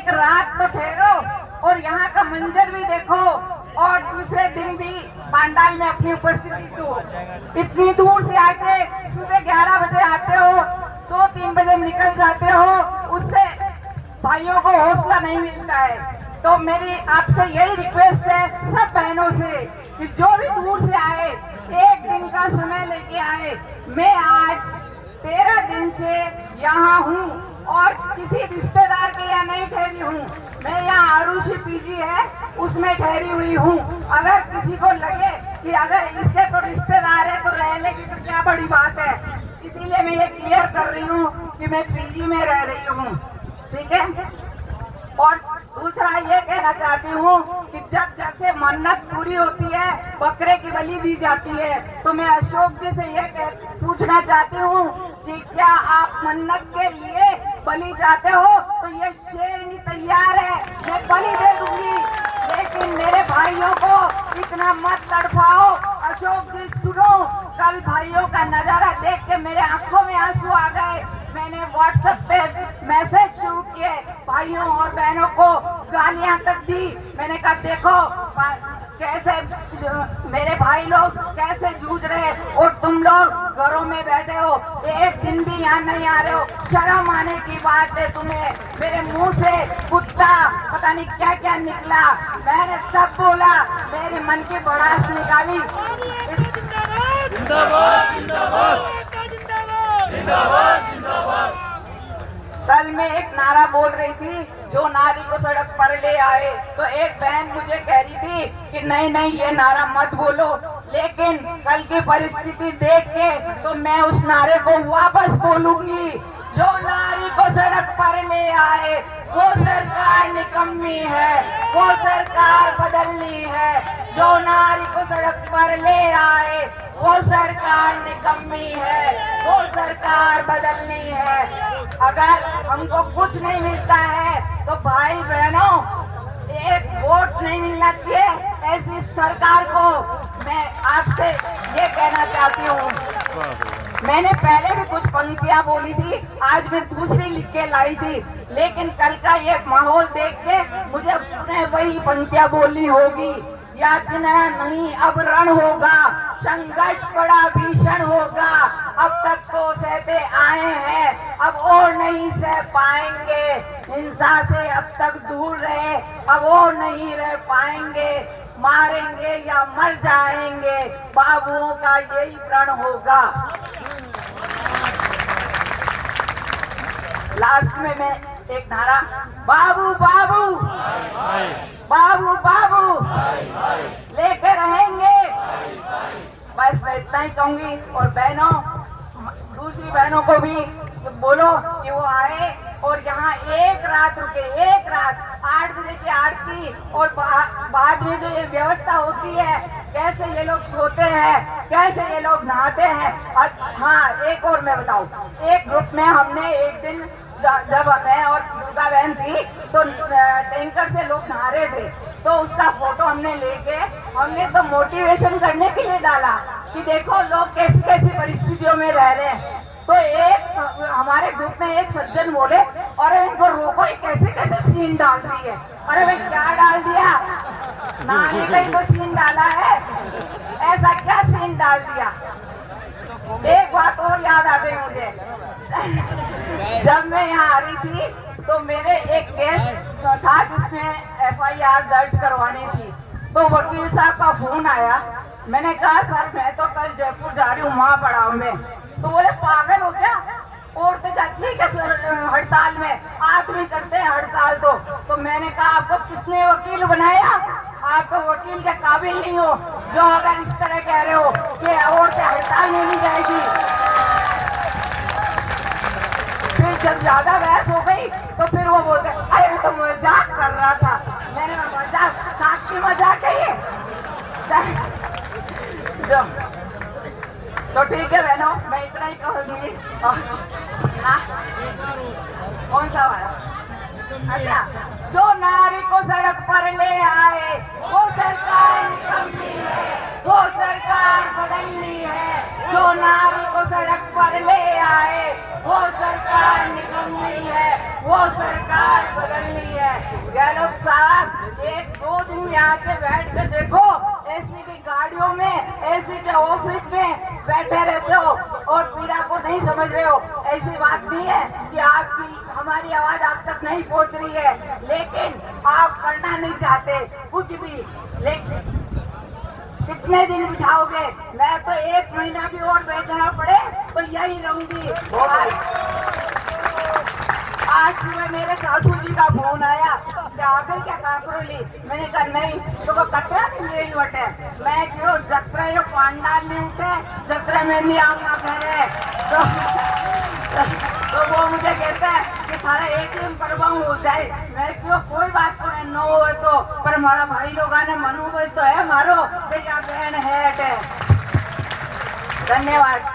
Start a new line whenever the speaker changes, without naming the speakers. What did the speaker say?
एक रात तो ठहरो और यहाँ का मंजर भी देखो और दूसरे दिन भी पांडाल में अपनी उपस्थिति दो। इतनी दूर से आके सुबह 11 बजे आते हो, 2-3 बजे निकल जाते हो, उससे भाइयों को हौसला नहीं मिलता है। तो मेरी आपसे यही रिक्वेस्ट है सब बहनों से कि जो भी दूर से आए, एक दिन का समय लेके आए। मैं आज 13 दिन से यहाँ हूँ और किसी रिश्तेदार के यहाँ नहीं ठहरी हूँ। मैं यहाँ आरुषि पीजी है उसमें ठहरी हुई हूँ। अगर किसी को लगे कि अगर इसके तो रिश्तेदार है तो रह लेगी तो क्या बड़ी बात है, इसीलिए मैं ये क्लियर कर रही हूँ कि मैं पीजी में रह रही हूँ। ठीक है। और दूसरा ये कहना चाहती हूँ कि जब जैसे मन्नत पूरी होती है बकरे की बलि दी जाती है, तो मैं अशोक जी से ये पूछना चाहती हूँ कि क्या आप मन्नत के लिए बलि चाहते हो तो ये शेरनी तैयार है, मैं बलि दे दूंगी। लेकिन मेरे भाइयों को इतना मत तड़पाओ। अशोक जी सुनो, कल भाइयों का नजारा देख के मेरे आंखों में आंसू आ गए। मैंने व्हाट्सएप पे मैसेज शुरू किए, भाइयों और बहनों को गालियां तक दी। मैंने कहा देखो कैसे मेरे भाई लोग कैसे जूझ रहे और तुम लोग घरों में बैठे हो, एक दिन भी यहाँ नहीं आ रहे हो। शर्म आने की बात है तुम्हें। मेरे मुंह से कुत्ता पता नहीं क्या क्या निकला, मैंने सब बोला, मेरे मन की भड़ास निकाली।
जिंदाबाद जिंदाबाद जिंदाबाद जिंदाबाद।
कल मैं एक नारा बोल रही थी, जो नारी को सड़क पर ले आए, तो एक बहन मुझे कह रही थी कि नहीं नहीं ये नारा मत बोलो। लेकिन कल की परिस्थिति देख के तो मैं उस नारे को वापस बोलूंगी। जो नारी को सड़क पर ले आए वो सरकार निकम्मी है, वो सरकार बदलनी है। जो नारी को सड़क पर ले आए वो सरकार निकम्मी है, वो सरकार बदलनी है। अगर हमको कुछ नहीं मिलता है तो भाई बहनों एक वोट नहीं मिलना चाहिए ऐसी सरकार को। मैं आपसे ये कहना चाहती हूँ, मैंने पहले भी कुछ पंक्तियां बोली थी, आज मैं दूसरी लिख के लाई थी, लेकिन कल का ये माहौल देख के मुझे वही पंक्तियां बोलनी होगी। याचना नहीं अब रण होगा, संघर्ष बड़ा भीषण होगा। अब तक तो सहते आए हैं, अब और नहीं सह पाएंगे। हिंसा से अब तक दूर रहे, अब और नहीं रह पाएंगे। मारेंगे या मर जाएंगे, बाबुओं का यही प्रण होगा। लास्ट में मैं एक नारा, बाबू बाबू बाबू बाबू लेकर रहेंगे। बस मैं इतना ही कहूंगी। और बहनों, दूसरी बहनों को भी बोलो कि वो आए और यहाँ एक रात रुके, एक रात 8 बजे की आरती और बाद में जो ये व्यवस्था होती है, कैसे ये लोग सोते हैं, कैसे ये लोग नहाते हैं। और हाँ, एक और मैं बताऊं, एक ग्रुप में हमने एक दिन जब मैं और दुर्गा बहन थी तो टैंकर से लोग नहा रहे थे, तो उसका फोटो हमने लेके हमने तो मोटिवेशन करने के लिए डाला कि देखो लोग कैसी कैसी परिस्थितियों में रह रहे हैं। तो एक हमारे ग्रुप में एक सज्जन बोले, और इनको रोको, ये कैसे कैसे सीन डाल रही है। अरे भाई क्या डाल दिया, नहाने का ही तो सीन डाला है, ऐसा क्या सीन डाल दिया। एक बात और याद आ गई मुझे, जब मैं यहाँ आ रही थी तो मेरे एक केस था जिसमें FIR दर्ज करवानी थी, तो वकील साहब का फोन आया। मैंने कहा सर मैं तो कल जयपुर जा रही हूँ वहाँ पड़ाव में। तो बोले पागल हो क्या, औरतें जाती है क्या हड़ताल में, आदमी करते हैं हड़ताल। तो मैंने कहा आपको किसने वकील बनाया, आप तो वकील के काबिल नहीं हो जो अगर इस तरह कह रहे हो कि औरतें हड़ताल में नहीं जाएगी। फिर जब ज्यादा बहस हो गई तो फिर वो बोलते अरे मैं तो मजाक कर रहा था। मैंने मजाक, काट की मजाक है ये। तो ठीक है बहनों, मैं इतना ही कहूंगी। कौन सा वाला? अच्छा, जो नारी को सड़क पर ले आए वो सरकार निकम्मी है, वो सरकार बदलनी है। जो नारी को सड़क पर ले आए वो सरकार निकम्मी है, वो सरकार बदलनी है। साहब 1-2 दिन यहाँ के बैठ के देखो, एसी की गाड़ियों में, एसी के ऑफिस में बैठे रहते हो और पीड़ा को नहीं समझ रहे हो। ऐसी बात नहीं है कि आपकी हमारी आवाज आप तक नहीं पहुंच रही है, लेकिन आप करना नहीं चाहते कुछ भी। लेकिन कितने दिन बिठाओगे? मैं तो 1 महीना भी और बैठना पड़े तो यही रहूंगी। आज सुबह मेरे सासू जी का फोन आया कि आगे क्या काकरोली। मैंने कहा नहीं तो कतरा दिन रही बटे, मैं क्यों जत्रा ये पांडाल नहीं उठे, जत्रा में नहीं आऊंगा घरे। तो वो मुझे कहता है कि सारा ATM करवाऊं हो जाए। मैं क्यों, कोई बात तो नहीं, नो हो तो, पर हमारा भाई लोग ने मनोबल तो है मारो, या बहन है। धन्यवाद।